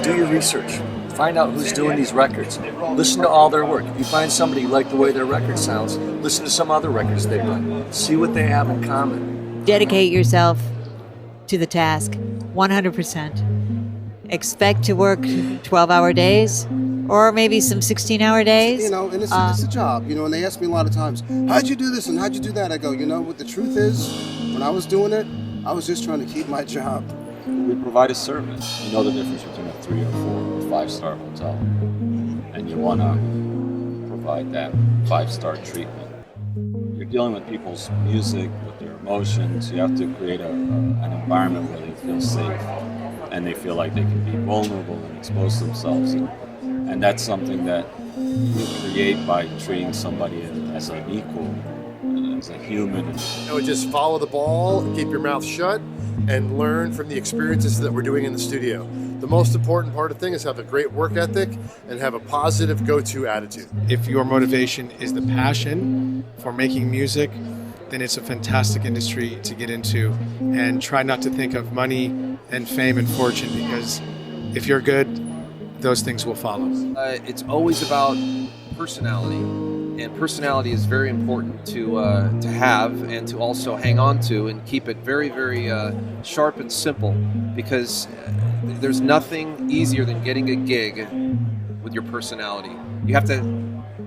Do your research. Find out who's doing these records. Listen to all their work. If you find somebody you like the way their record sounds, listen to some other records they've done. See what they have in common. Dedicate yourself to the task 100%. Expect to work 12-hour days or maybe some 16-hour days. You know, and it's a job, you know, and they ask me a lot of times, how'd you do this and how'd you do that? I go, you know what the truth is? When I was doing it, I was just trying to keep my job. We provide a service. You know the difference between a 3 or 4 or 5-star hotel. And you want to provide that 5-star treatment. You're dealing with people's music, with their emotions. You have to create an environment where they feel safe and they feel like they can be vulnerable and expose themselves. And that's something that you create by treating somebody as an equal, as a human. You know, just follow the ball, keep your mouth shut, and learn from the experiences that we're doing in the studio. The most important part of the thing is have a great work ethic and have a positive go-to attitude. If your motivation is the passion for making music, then it's a fantastic industry to get into. And try not to think of money and fame and fortune, because if you're good, those things will follow. It's always about personality. And personality is very important to have and to also hang on to and keep it very, very sharp and simple, because there's nothing easier than getting a gig with your personality. You have to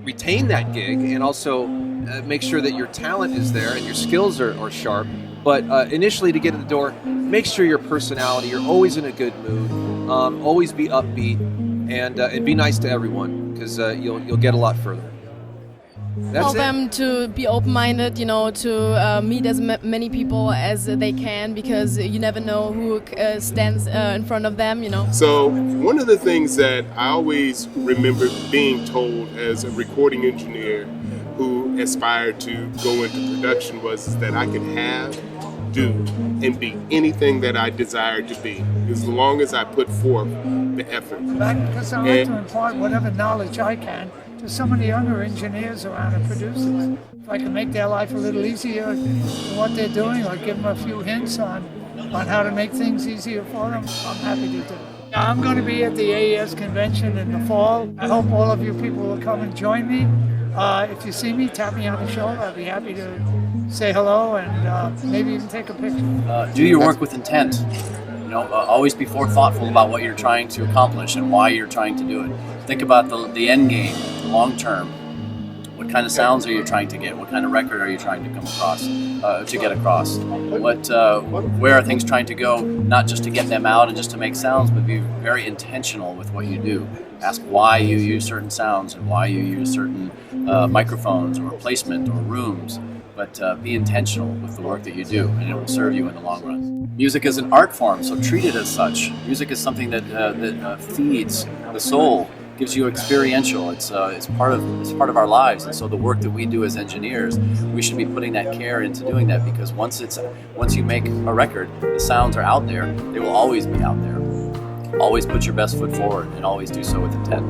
retain that gig and also make sure that your talent is there and your skills are sharp. But initially, to get in the door, make sure your personality, you're always in a good mood, always be upbeat, and be nice to everyone, because you'll get a lot further. Tell them to be open-minded, you know, to meet as many people as they can, because you never know who stands in front of them, you know. So one of the things that I always remember being told as a recording engineer who aspired to go into production was that I could have, do, and be anything that I desired to be, as long as I put forth the effort. Because I like to impart whatever knowledge I can to some of the younger engineers around and producers. If I can make their life a little easier in what they're doing, or give them a few hints on how to make things easier for them, I'm happy to do it. I'm going to be at the AES convention in the fall. I hope all of you people will come and join me. If you see me, tap me on the shoulder. I'd be happy to say hello and maybe even take a picture. Do your work with intent. You know, always be thoughtful about what you're trying to accomplish and why you're trying to do it. Think about the end game, long term. What kind of sounds are you trying to get? What kind of record are you trying to come across, to get across? Where are things trying to go? Not just to get them out and just to make sounds, but be very intentional with what you do. Ask why you use certain sounds and why you use certain microphones or placement or rooms. But be intentional with the work that you do, and it will serve you in the long run. Music is an art form, so treat it as such. Music is something that feeds the soul, gives you experiential. It's part of our lives, and so the work that we do as engineers, we should be putting that care into doing that, because once you make a record, the sounds are out there. They will always be out there. Always put your best foot forward, and always do so with intent.